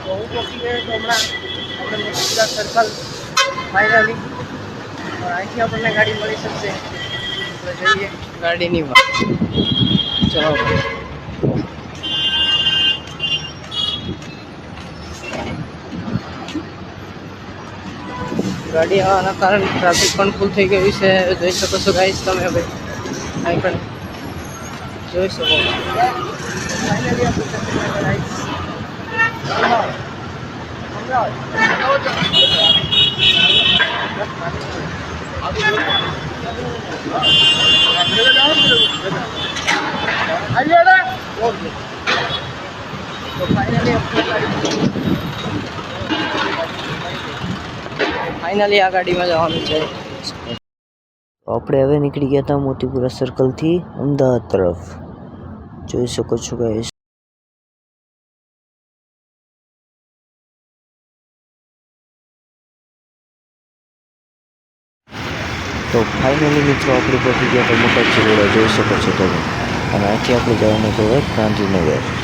તો હું પહોંચી ગયો તો હમણાં આપણે મોતીપુરા સર્કલ ફાઇનલી અહીંથી આપણને ગાડી મળી શકશે. તો જઈએ ગાડીની વાત. ચલો ગાડી આવવાના કારણે ટ્રાફિક પણ ફૂલ થઈ ગયું છે. જોઈ શકો છો ગાઈસ તમે હવે અહીં પણ જોઈ શકો છો. ફાઇનલી આ ગાડીમાં જવાનું છે. આપણે હવે નીકળી ગયા હતા મોતીપુરા સર્કલથી અમદાવાદ તરફ. જોઈ શકો છો ગાઈસ. તો ફાઇનલી મિત્રો આપણે પહોંચી ગયા હતા મોટા ચિલોડા. જોઈ શકો છો તમે. અને અહીંથી આપણે જવાનું તો ગાંધીનગર.